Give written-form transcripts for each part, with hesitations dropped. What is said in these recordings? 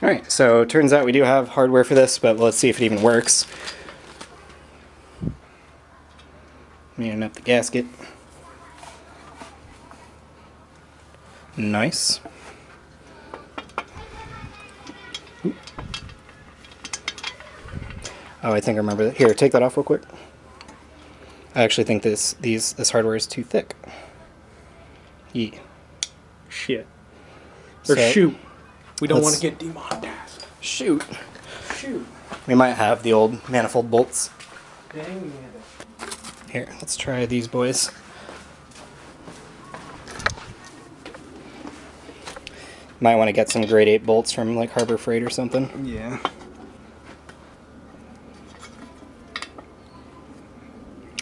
Alright, so it turns out we do have hardware for this, but let's see if it even works. Meeting up the gasket. Nice. Oh, I think I remember that. Here, take that off real quick. I actually think this hardware is too thick. Yeah. Shit. Or So, shoot. We don't want to get demonetized. Shoot. Shoot. We might have the old manifold bolts. Dang it. Here, let's try these boys. Might want to get some grade 8 bolts from like Harbor Freight or something. Yeah.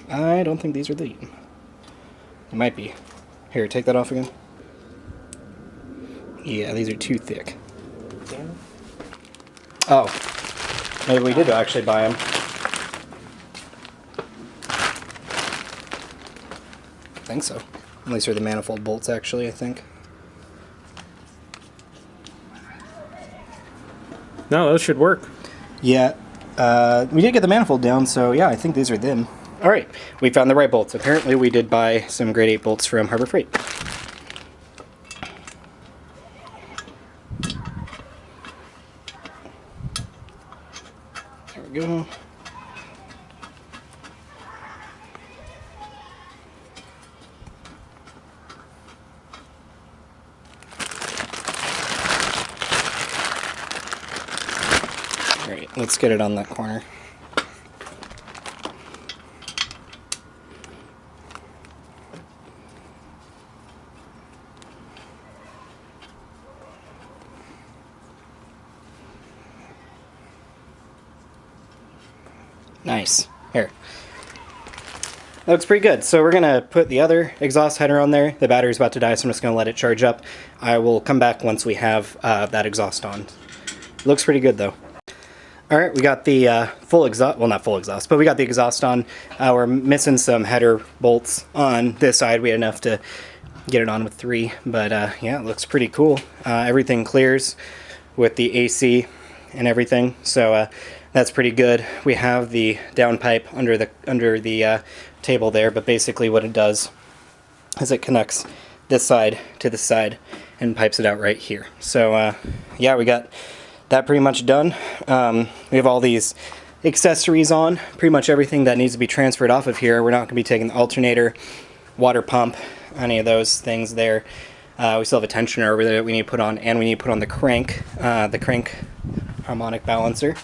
I don't think these are the. They might be. Here, take that off again. Yeah, these are too thick. Damn it. Oh, maybe we did actually buy them. I think so. At least they're the manifold bolts, actually, I think. No, those should work. Yeah, we did get the manifold down, so yeah, I think these are them. Alright, we found the right bolts. Apparently we did buy some grade 8 bolts from Harbor Freight. There we go. Alright, let's get it on that corner. Nice. Here. That looks pretty good. So we're going to put the other exhaust header on there. The battery's about to die, so I'm just going to let it charge up. I will come back once we have that exhaust on. Looks pretty good, though. Alright, we got the full exhaust, well, not full exhaust, but we got the exhaust on. We're missing some header bolts on this side. We had enough to get it on with 3, but yeah, it looks pretty cool. Everything clears with the AC and everything, so that's pretty good. We have the downpipe under the table there, but basically what it does is it connects this side to this side and pipes it out right here. So yeah, we got that pretty much done. We have all these accessories on, pretty much everything that needs to be transferred off of here. We're not going to be taking the alternator, water pump, any of those things there. We still have a tensioner over there that we need to put on, and we need to put on the crank harmonic balancer.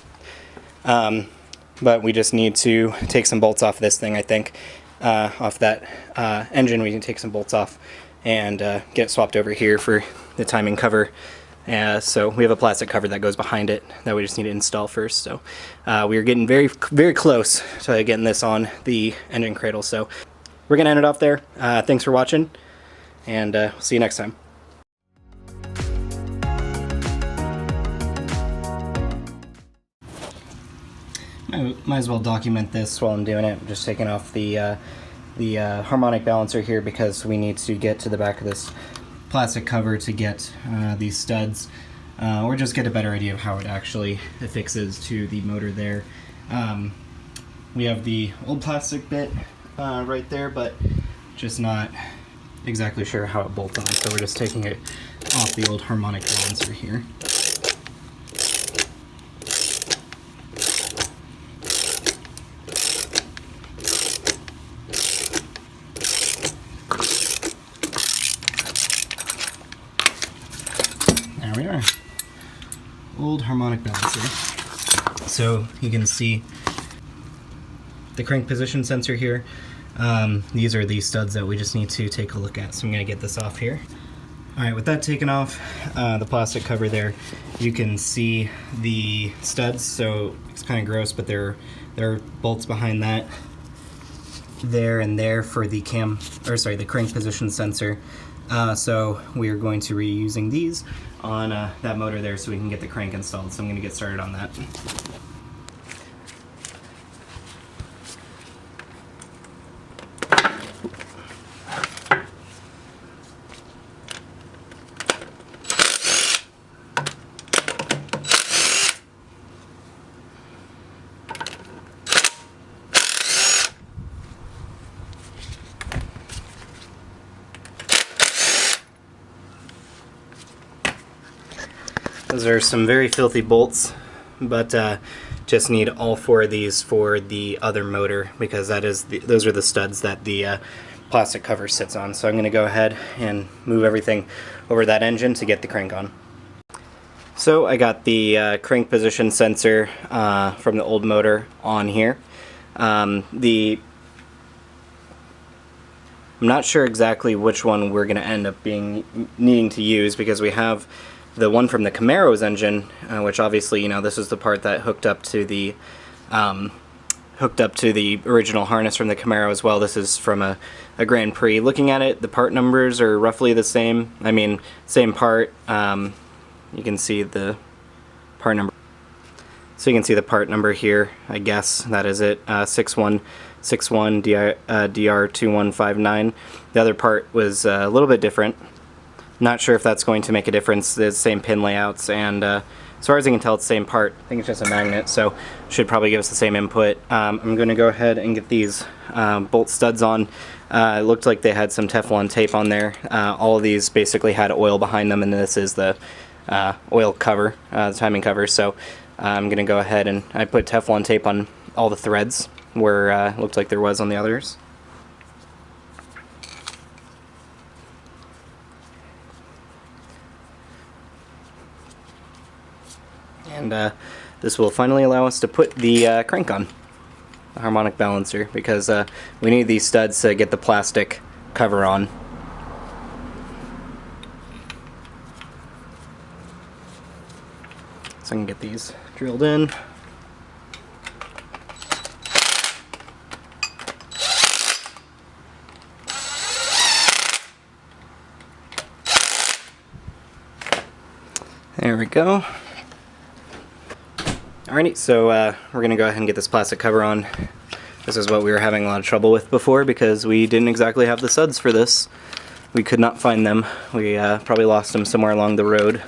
But we just need to take some bolts off this thing, I think. Off that engine, we can take some bolts off and get it swapped over here for the timing cover. So we have a plastic cover that goes behind it that we just need to install first. So we are getting very, very close to getting this on the engine cradle. So we're going to end it off there. Thanks for watching, and see you next time. I might as well document this while I'm doing it. I'm just taking off the harmonic balancer here because we need to get to the back of this plastic cover to get these studs, or just get a better idea of how it actually affixes to the motor there. We have the old plastic bit right there, but just not exactly sure how it bolts on, so we're just taking it off the old harmonic balancer here. There we are. Old harmonic balancer. So you can see the crank position sensor here. These are the studs that we just need to take a look at. So I'm going to get this off here. Alright, with that taken off, the plastic cover there, you can see the studs. So it's kind of gross, but there are bolts behind that, there and there for the the crank position sensor. So we are going to be using these on that motor there so we can get the crank installed. So I'm going to get started on that. Those are some very filthy bolts, but just need all 4 of these for the other motor, because those are the studs that the plastic cover sits on. So I'm going to go ahead and move everything over that engine to get the crank on. So I got the crank position sensor from the old motor on here. I'm not sure exactly which one we're going to end up needing to use, because we have the one from the Camaro's engine, which obviously, you know, this is the part that hooked up to the original harness from the Camaro as well. This is from a Grand Prix. Looking at it, the part numbers are roughly the same. I mean, same part. You can see the part number. So you can see the part number here, I guess. That is it, 6161 DR2159. The other part was a little bit different. Not sure if that's going to make a difference. The same pin layouts, and as far as I can tell, it's the same part. I think it's just a magnet, so should probably give us the same input. I'm going to go ahead and get these bolt studs on. It looked like they had some Teflon tape on there. All of these basically had oil behind them, and this is the oil cover, the timing cover. So I'm going to go ahead and I put Teflon tape on all the threads where it looked like there was on the others. And this will finally allow us to put the crank on, the harmonic balancer, because we need these studs to get the plastic cover on. So I can get these drilled in. There we go. Alrighty, so we're going to go ahead and get this plastic cover on. This is what we were having a lot of trouble with before, because we didn't exactly have the studs for this. We could not find them. We probably lost them somewhere along the road.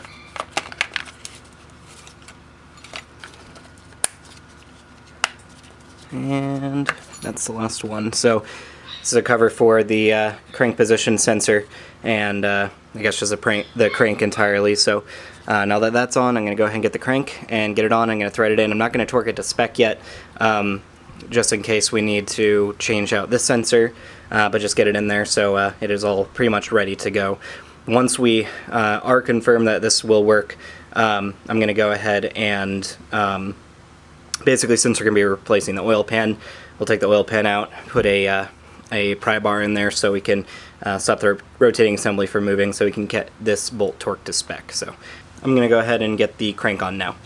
And that's the last one. So this is a cover for the crank position sensor, and I guess just the crank entirely. So now that that's on, I'm going to go ahead and get the crank and get it on. I'm going to thread it in. I'm not going to torque it to spec yet, just in case we need to change out this sensor, but just get it in there so it is all pretty much ready to go. Once we are confirmed that this will work, I'm going to go ahead and basically, since we're going to be replacing the oil pan, we'll take the oil pan out, put a pry bar in there so we can stop the rotating assembly from moving, so we can get this bolt torqued to spec. So I'm going to go ahead and get the crank on now.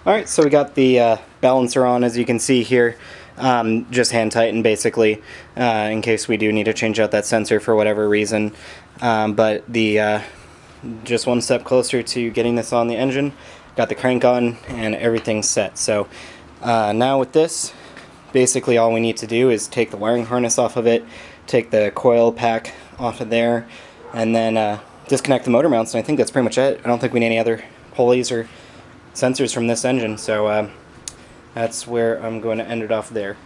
Alright, so we got the balancer on, as you can see here. Just hand tightened basically, in case we do need to change out that sensor for whatever reason. But just one step closer to getting this on the engine. Got the crank on and everything's set. So now with this, basically all we need to do is take the wiring harness off of it, take the coil pack off of there, and then disconnect the motor mounts, and I think that's pretty much it. I don't think we need any other pulleys or sensors from this engine, so that's where I'm going to end it off there.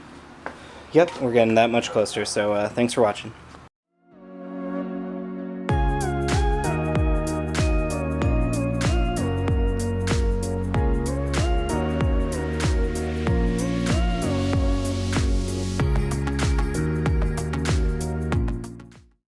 Yep, we're getting that much closer, so thanks for watching.